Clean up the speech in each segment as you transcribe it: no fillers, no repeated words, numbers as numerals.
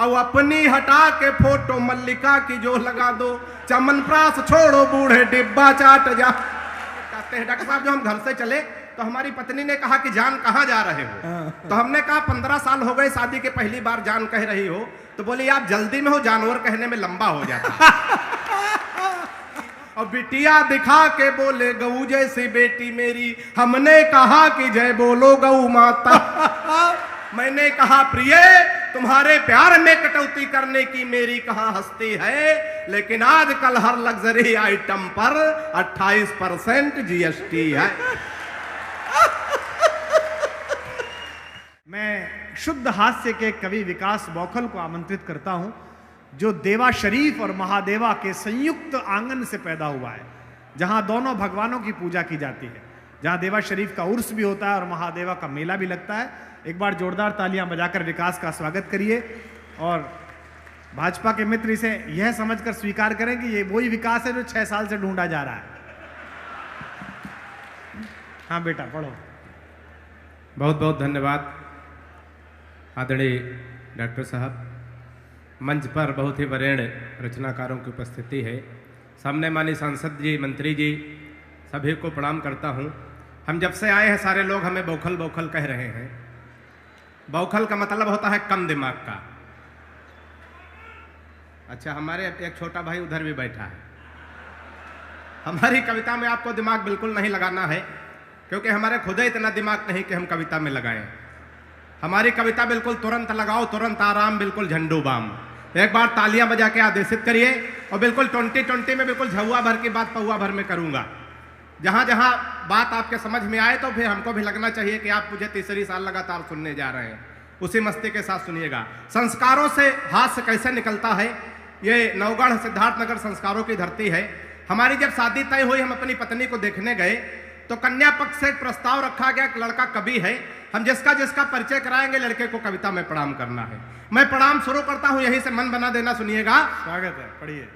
और अपनी हटा के फोटो मल्लिका की जो लगा दो, चमनप्रास छोड़ो बूढ़े डिब्बा चाट जा। कहते हैं डॉक्टर साहब जो हम घर से चले तो हमारी पत्नी ने कहा कि जान कहाँ जा रहे हो? तो हमने कहा 15 साल हो गए शादी के, पहली बार जान कह रही हो। तो बोली आप जल्दी में हो, जानवर कहने में लंबा हो जाता। और बिटिया दिखा के बोले गऊ जैसी बेटी मेरी, हमने कहा कि जय बोलो गऊ माता। मैंने कहा प्रिय तुम्हारे प्यार में कटौती करने की मेरी कहाँ हस्ती है, लेकिन आजकल हर लग्जरी आइटम पर 28% जीएसटी है। मैं शुद्ध हास्य के कवि विकास बौखल को आमंत्रित करता हूं, जो देवा शरीफ और महादेवा के संयुक्त आंगन से पैदा हुआ है, जहां दोनों भगवानों की पूजा की जाती है, जहां देवा शरीफ का उर्स भी होता है और महादेवा का मेला भी लगता है। एक बार जोरदार तालियां बजाकर विकास का स्वागत करिए और भाजपा के मित्र इसे यह समझकर स्वीकार करें कि ये वही विकास है जो 6 साल से ढूंढा जा रहा है। हाँ बेटा पढ़ो। बहुत बहुत धन्यवाद आदरणीय डॉक्टर साहब। मंच पर बहुत ही वरेण्य रचनाकारों की उपस्थिति है। सामने माननीय सांसद जी, मंत्री जी, सभी को प्रणाम करता हूं। हम जब से आए हैं सारे लोग हमें बौखल बौखल कह रहे हैं। बौखल का मतलब होता है कम दिमाग का। अच्छा, हमारे एक छोटा भाई उधर भी बैठा है। हमारी कविता में आपको दिमाग बिल्कुल नहीं लगाना है, क्योंकि हमारे खुद ही इतना दिमाग नहीं कि हम कविता में लगाएं। हमारी कविता बिल्कुल तुरंत लगाओ, तुरंत आराम, बिल्कुल झंडू बाम। एक बार तालियां बजा के आदेशित करिए और बिल्कुल 2020 में बिल्कुल झुआ भर की बात पौआ भर में करूंगा। जहां जहां बात आपके समझ में आए तो फिर हमको भी लगना चाहिए कि आप मुझे तीसरी साल लगातार सुनने जा रहे हैं। उसी मस्ती के साथ सुनिएगा। संस्कारों से हास्य कैसे निकलता है, ये नवगढ़ सिद्धार्थनगर संस्कारों की धरती है। हमारी जब शादी तय हुई, हम अपनी पत्नी को देखने गए तो कन्या पक्ष से एक प्रस्ताव रखा गया, एक लड़का कवि है, हम जिसका जिसका परिचय कराएंगे लड़के को कविता में प्रणाम करना है। मैं प्रणाम शुरू करता हूं, यहीं से मन बना देना, सुनिएगा। स्वागत है, पढ़िए।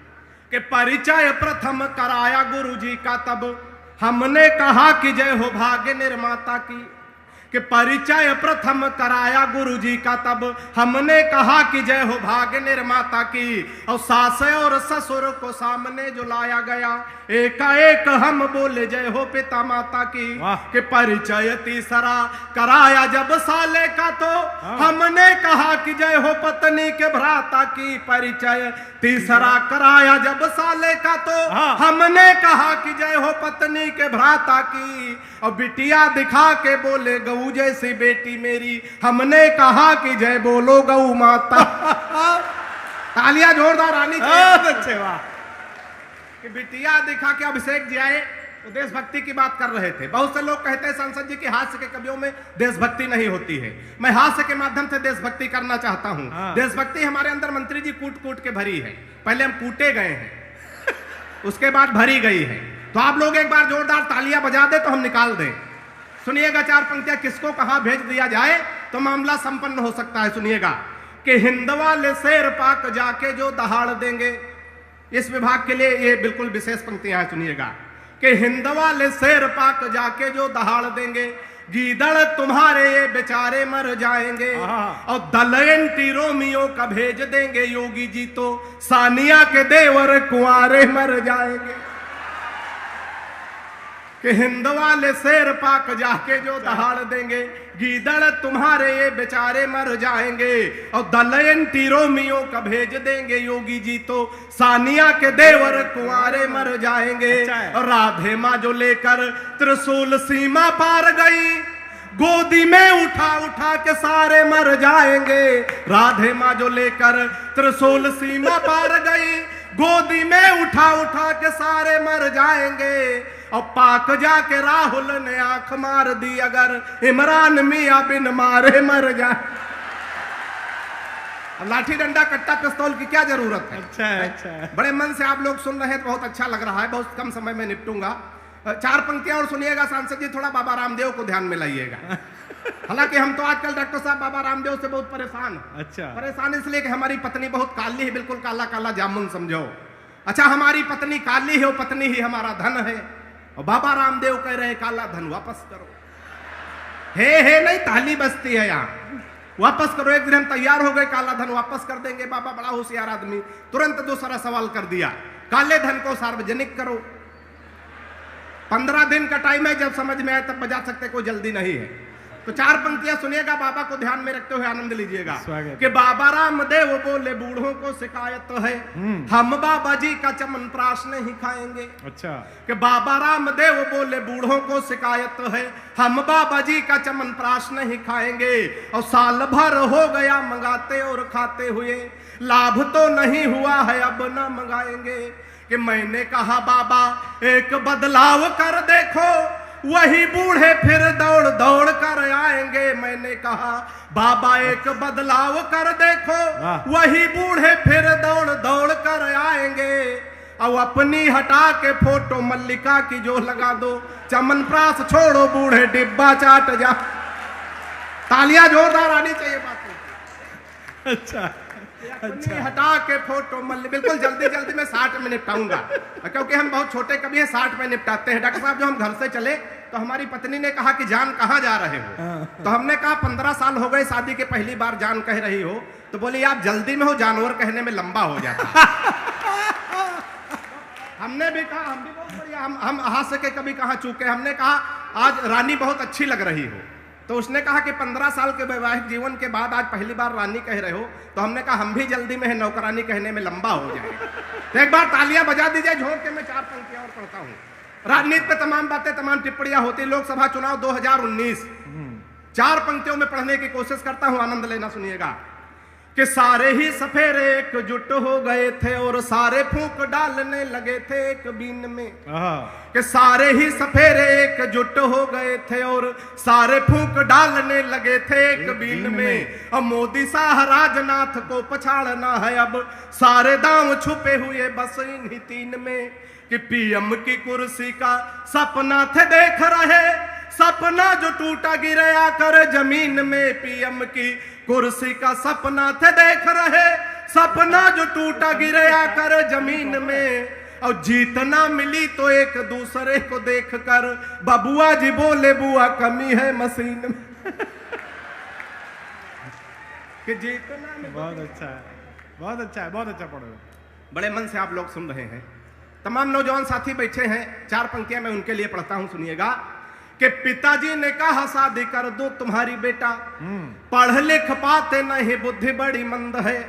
कि परिचय प्रथम कराया गुरुजी का, तब हमने कहा कि जय हो भाग्य निर्माता की। कि परिचय प्रथम कराया गुरुजी का, तब हमने कहा कि जय हो भाग्य निर्माता की। और सास और ससुर को सामने जो लाया गया, एकाएक हम बोले जय हो पिता माता की। कि परिचय तीसरा कराया जब साले का, तो हमने कहा कि जय हो पत्नी के भ्राता की। परिचय तीसरा कराया जब साले का, तो हमने कहा कि जय हो पत्नी के भ्राता की। और बिटिया दिखा के बोले गऊ जैसी बेटी मेरी, हमने कहा कि जय बोलो गऊ माता। तालियां जोरदार आनी चाहिए। अच्छे, वाह। कि बिटिया दिखा के अभिषेक जी आए तो देशभक्ति की बात कर रहे थे। बहुत से लोग कहते हैं सांसद जी की हास्य के कवियों में देशभक्ति नहीं होती है। मैं हास्य के माध्यम से देशभक्ति करना चाहता हूं। देशभक्ति हमारे अंदर मंत्री जी कूट कूट के भरी है। पहले हम कूटे गए हैं, उसके बाद भरी गई है। तो आप लोग एक बार जोरदार तालियां बजा दे तो हम निकाल दें। सुनिएगा 4 पंक्तियां, किसको कहां भेज दिया जाए तो मामला संपन्न हो सकता है। सुनिएगा कि हिंद वाले शेर पाक जाके जो दहाड़ देंगे, इस विभाग के लिए ये बिल्कुल विशेष पंक्तियां हैं। सुनिएगा कि हिंद वाले शेर पाक जाके जो दहाड़ देंगे, गीदड़ तुम्हारे ये बेचारे मर जाएंगे। और दल एंटी रोमियो का भेज देंगे योगी जी, तो सानिया के देवर कुंवारे मर जाएंगे। कि हिंद वाले शेर पाक जाके जो दहाड़ देंगे, गीदड़ तुम्हारे ये बेचारे मर जाएंगे। और दल एंटी रोमियो का भेज देंगे योगी जी, तो सानिया के देवर कुंवारे मर जाएंगे। और राधे माँ जो लेकर त्रिशूल सीमा पार गई, गोदी में उठा उठा के सारे मर जाएंगे। राधे माँ जो लेकर त्रिशूल सीमा पार गई, गोदी में उठा उठा के सारे मर जाएंगे। और पाक जाके राहुल ने आंख मार दी, अगर इमरान मियां बिन मारे मर जाए। लाठी डंडा कट्टा पिस्तौल की क्या जरूरत है? अच्छा है, अच्छा है। बड़े मन से आप लोग सुन रहे हैं तो बहुत अच्छा लग रहा है। बहुत कम समय में निपटूंगा। 4 पंक्तियां और सुनिएगा। सांसद जी थोड़ा बाबा रामदेव को ध्यान में लाइएगा। हालांकि हम तो आजकल डॉक्टर साहब बाबा रामदेव से बहुत परेशान हैं। अच्छा, परेशान इसलिए कि हमारी पत्नी बहुत काली है, बिल्कुल काला काला जामुन समझो। अच्छा, हमारी पत्नी काली है, वो पत्नी ही हमारा धन है। और बाबा रामदेव कह रहे काला धन वापस करो। हे नहीं, ताली बजती है यहाँ। वापस करो। एक दिन हम तैयार हो गए, काला धन वापस कर देंगे। बाबा बड़ा होशियार आदमी, तुरंत दूसरा सवाल कर दिया, काले धन को सार्वजनिक करो। 15 दिन का टाइम है, जब समझ में आए तब बजा सकते, कोई जल्दी नहीं है। तो 4 पंक्तियां सुनिएगा, बाबा को ध्यान में रखते हुए आनंद लीजिएगा कि बाबा रामदेव बोले बूढ़ों को शिकायत है, हम बाबा जी का चमनप्राश नहीं खाएंगे। अच्छा, कि बाबा रामदेव बोले बूढ़ों को शिकायत है, हम बाबा जी का चमनप्राश नहीं खाएंगे। और साल भर हो गया मंगाते और खाते हुए, लाभ तो नहीं हुआ है, अब ना मंगाएंगे। कि मैंने कहा बाबा एक बदलाव कर देखो, वही बूढ़े फिर दौड़ दौड़ कर आएंगे। मैंने कहा बाबा एक बदलाव कर देखो, वही बूढ़े फिर दौड़ दौड़ कर आएंगे। अब अपनी हटा के फोटो मल्लिका की जो लगा दो, चमनप्राश छोड़ो बूढ़े डिब्बा चाट जा। तालियां जोरदार आनी चाहिए बात। अच्छा, अपनी हटा के फोटो बिल्कुल जल्दी जल्दी में 60 में निपटाऊंगा, क्योंकि हम बहुत छोटे कभी हैं, 60 में निपटाते हैं। डॉक्टर साहब, जो हम घर से चले तो हमारी पत्नी ने कहा कि जान कहाँ जा रहे हो? तो हमने कहा 15 साल हो गए शादी के, पहली बार जान कह रही हो। तो बोली आप जल्दी में हो, जानवर कहने में लंबा हो जाता। हमने भी कहा हम भी बहुत बढ़िया, हम हाथ से के कभी कहाँ चूके। हमने कहा आज रानी बहुत अच्छी लग रही हो। तो उसने कहा कि 15 साल के वैवाहिक जीवन के बाद आज पहली बार रानी कह रहे हो। तो हमने कहा हम भी जल्दी में है, नौकरानी कहने में लंबा हो जाएगा। तो एक बार तालियां बजा दीजिए, झोंक के मैं 4 पंक्तियां और पढ़ता हूं। राजनीति पे तमाम बातें, तमाम टिप्पणियां होती। लोकसभा चुनाव 2019, 4 पंक्तियों में पढ़ने की कोशिश करता हूं, आनंद लेना सुनिएगा। कि सारे ही सफेरे एकजुट हो गए थे और सारे फूंक डालने लगे थे एक बीन में। कि सारे ही सफेरे एकजुट हो गए थे और सारे फूंक डालने लगे थे एक बीन में। अब मोदी शाह राजनाथ को पछाड़ना है, अब सारे दांव छुपे हुए बस इन्हीं 3 में। कि पीएम की कुर्सी का सपना थे देख रहे, सपना जो टूटा गिरे आकर जमीन में। पीएम की कुर्सी का सपना थे देख रहे, सपना जो टूटा गिरे आकर जमीन में। और जीतना मिली तो एक दूसरे को देखकर बबुआ जी बोले बुआ कमी है मशीन में। कि जीतना बहुत अच्छा है, बहुत अच्छा है, बहुत अच्छा पढ़ो। बड़े मन से आप लोग सुन रहे हैं। तमाम नौजवान साथी बैठे हैं, 4 पंक्तियां मैं उनके लिए पढ़ता हूं, सुनिएगा। कि पिताजी ने कहा शादी कर दो तुम्हारी बेटा, पढ़ लिख पाते नहीं बुद्धि बड़ी मंद है।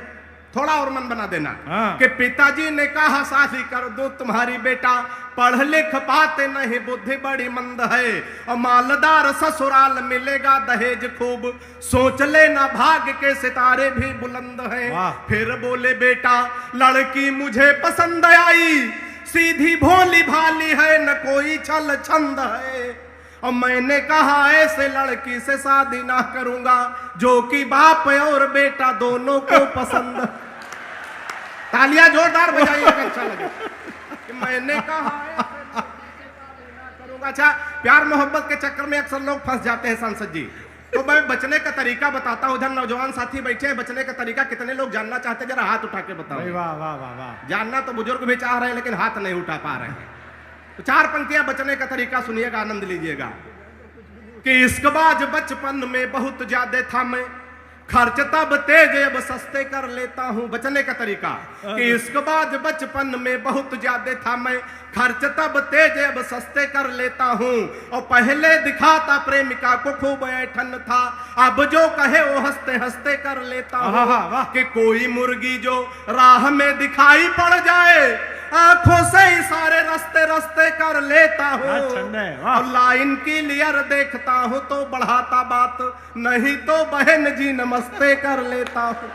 थोड़ा और मन बना देना। कि पिताजी ने कहा शादी कर दो तुम्हारी बेटा, पढ़ लिख पाते नहीं बुद्धि बड़ी मंद है। और मालदार ससुराल मिलेगा दहेज खूब, सोच लेना भाग्य के सितारे भी बुलंद हैं। फिर बोले बेटा लड़की मुझे पसंद आई, सीधी भोली भाली है न कोई छल छंद है। और मैंने कहा ऐसे लड़की से शादी ना करूंगा जो कि बाप और बेटा दोनों को पसंद। तालियां जोरदार बजाइएगा, अच्छा लगे। कि मैंने कहा ऐसे लड़की से शादी ना करूंगा। अच्छा, प्यार मोहब्बत के चक्कर में अक्सर लोग फंस जाते हैं सांसद जी। तो मैं बचने का तरीका बताता हूं। उधर नौजवान साथी बैठे हैं, बचने का तरीका कितने लोग जानना चाहते हैं? जरा हाथ उठा के बताओ। वाह वाह वाह वाह। जानना तो बुजुर्ग भी चाह रहे हैं लेकिन हाथ नहीं उठा पा रहे हैं। तो 4 पंक्तियां बचने का तरीका सुनिएगा, आनंद लीजिएगा। कि इश्कबाज बचपन में बहुत ज्यादा था मैं, खर्च तब तेज अब सस्ते कर लेता हूं। बचने का तरीका कि इश्कबाज बचपन में बहुत ज्यादा था मैं, खर्च तब तेज अब सस्ते कर लेता हूं। और पहले दिखाता प्रेमिका को खूब ऐठन था, अब जो कहे वो हंसते हंसते कर लेता हूं। कि कोई मुर्गी जो राह में दिखाई पड़ जाए, आंखों से इशारे रस्ते रस्ते कर लेता हूँ। और लाइन की क्लियर देखता हूँ तो बढ़ाता बात, नहीं तो बहन जी नमस्ते कर लेता हूँ।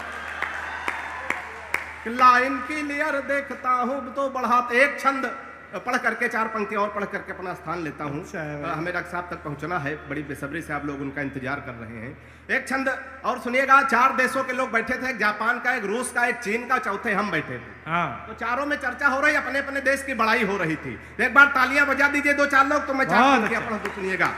लाइन की क्लियर देखता हूँ तो बढ़ाता। एक छंद पढ़ करके 4 पंक्ति और पढ़ करके अपना स्थान लेता हूँ। हमें डॉक्टर साहब तक पहुंचना है, बड़ी बेसब्री से आप लोग उनका इंतजार कर रहे हैं। एक छंद और सुनिएगा। 4 देशों के लोग बैठे थे, एक जापान का, एक रूस का, एक चीन का, चौथे हम बैठे थे। तो चारों में चर्चा हो रही, अपने अपने देश की बड़ाई हो रही थी। एक बार तालियां बजा दीजिए 2-4 लोग, तो मैं 4 पंक्तियां पढ़ दूं, सुनिएगा।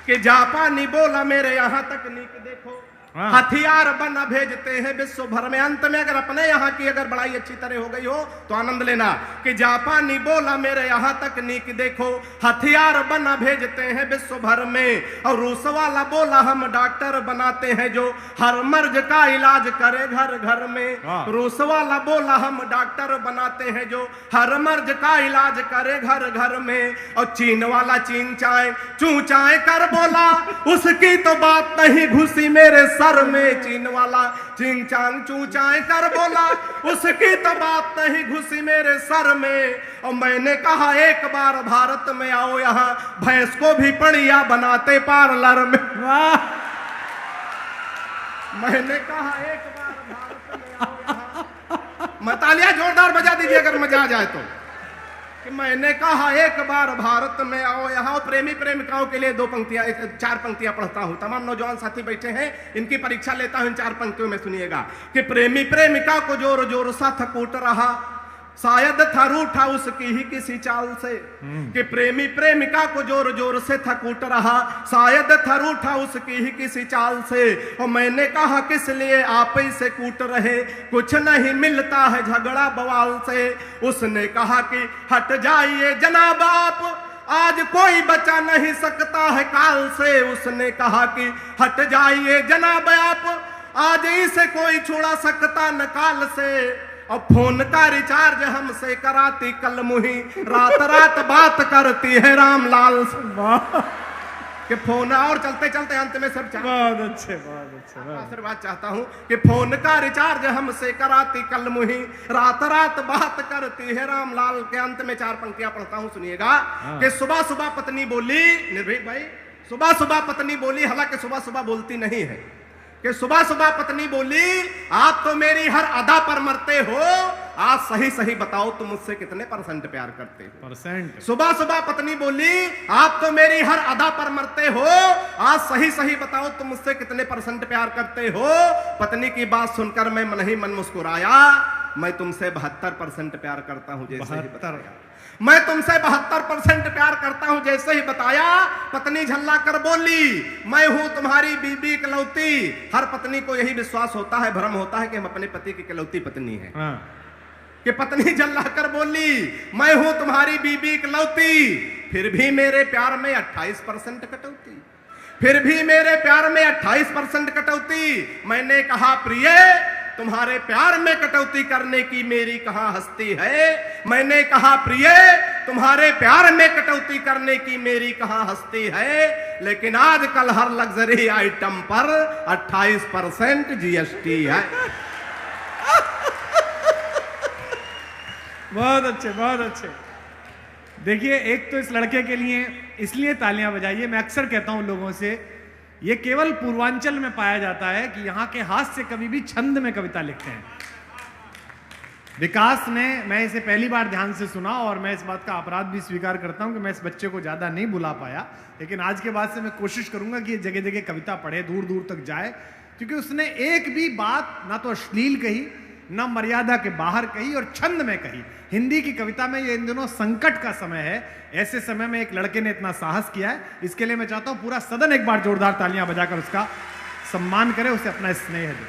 कि जापानी बोला मेरे यहाँ तकनीक देखो, हाँ। हथियार बना भेजते हैं विश्व भर में। अंत में अगर अपने यहाँ की अगर बड़ाई अच्छी तरह हो गई हो तो आनंद लेना कि जापानी बोला मेरे यहाँ तकनीक देखो, हथियार बना भेजते हैं विश्व भर में। और रूस वाला बोला हम डॉक्टर बनाते हैं जो हर मर्ज का इलाज करे घर घर में। हाँ। रूस वाला बोला हम डॉक्टर बनाते हैं जो हर मर्ज का इलाज करे घर घर में। और चीन वाला चीन चाय चू चाय कर बोला, उसकी तो बात नहीं घुसी मेरे सर में। चीन वाला चिंग चांग चू चाय कर बोला, उसकी तो बात नहीं घुसी मेरे सर में। और मैंने कहा एक बार भारत में आओ, यहाँ भैंस को भी पड़िया बनाते पार्लर में। वाह, मैंने कहा एक बार भारत में आओ यहाँ, मतालिया जोरदार बजा दीजिए अगर मजा आ जाए तो। कि मैंने कहा एक बार भारत में आओ यहाँ। प्रेमी प्रेमिकाओं के लिए 4 पंक्तियां पढ़ता हूं। तमाम नौजवान साथी बैठे हैं, इनकी परीक्षा लेता हूं इन 4 पंक्तियों में, सुनिएगा। कि प्रेमी प्रेमिका को जोर जोर सा थकूट रहा, शायद था रूठा उसकी ही किसी चाल से। कि प्रेमी प्रेमिका को जोर जोर से थकूट रहा, शायद था रूठा उसकी ही किसी चाल से। और मैंने कहा किस लिए आप इसे कूट रहे, कुछ नहीं मिलता है झगड़ा बवाल से। उसने कहा कि हट जाइए जनाब आप, आज कोई बचा नहीं सकता है काल से। उसने कहा कि हट जाइए जनाब आप, आज इसे कोई छुड़ा सकता न काल से। और फोन का रिचार्ज हमसे कराती कल मुही, रात रात बात करती है रामलाल से। कि फोन, और चलते चलते अंत में सब बहुत अच्छे, बहुत अच्छे। आशीर्वाद चाहता हूं कि फोन का रिचार्ज हमसे कराती कल मुही, रात रात बात करती है रामलाल। के अंत में 4 पंक्तियां पढ़ता हूं, सुनिएगा। कि सुबह सुबह पत्नी बोली, निर्भीक भाई, सुबह सुबह पत्नी बोली, हालांकि सुबह सुबह बोलती नहीं है। कि सुबह सुबह पत्नी बोली, आप तो मेरी हर अदा पर मरते हो, आज सही सही बताओ तुम मुझसे कितने % प्यार करते हो। परसेंट। सुबह सुबह पत्नी बोली, आप तो मेरी हर अदा पर मरते हो, आज सही सही बताओ तुम मुझसे कितने % प्यार करते हो। पत्नी की बात सुनकर मैं मन ही मन मुस्कुराया, मैं तुमसे 72% प्यार करता हूं जैसे ही बताया। मैं तुमसे 72% प्यार करता हूं जैसे ही बताया। पत्नी झल्ला कर बोली, मैं हूं तुम्हारी बीबी इकलौती। हर पत्नी को यही विश्वास होता है, भ्रम होता है कि हम अपने पति की इकलौती पत्नी है। हाँ। कि पत्नी झल्ला कर बोली, मैं हूं तुम्हारी बीबी इकलौती, फिर भी मेरे प्यार में 28% कटौती, फिर भी मेरे प्यार में 28% कटौती। मैंने कहा प्रिय, तुम्हारे प्यार में कटौती करने की मेरी कहां हस्ती है। मैंने कहा प्रिय, तुम्हारे प्यार में कटौती करने की मेरी कहां हस्ती है। लेकिन आजकल हर लग्जरी आइटम पर 28% GST है। बहुत अच्छे, बहुत अच्छे। देखिए, एक तो इस लड़के के लिए इसलिए तालियां बजाइए। मैं अक्सर कहता हूं लोगों से, ये केवल पूर्वांचल में पाया जाता है कि यहाँ के हास्य कवि भी छंद में कविता लिखते हैं। विकास ने, मैं इसे पहली बार ध्यान से सुना और मैं इस बात का अपराध भी स्वीकार करता हूं कि मैं इस बच्चे को ज्यादा नहीं बुला पाया, लेकिन आज के बाद से मैं कोशिश करूंगा कि ये जगह जगह कविता पढ़े, दूर दूर तक जाए, क्योंकि उसने एक भी बात ना तो अश्लील कही, न मर्यादा के बाहर कही और छंद में कही। हिंदी की कविता में ये इन दिनों संकट का समय है, ऐसे समय में एक लड़के ने इतना साहस किया है। इसके लिए मैं चाहता हूं पूरा सदन एक बार जोरदार तालियां बजाकर उसका सम्मान करे, उसे अपना स्नेह दे।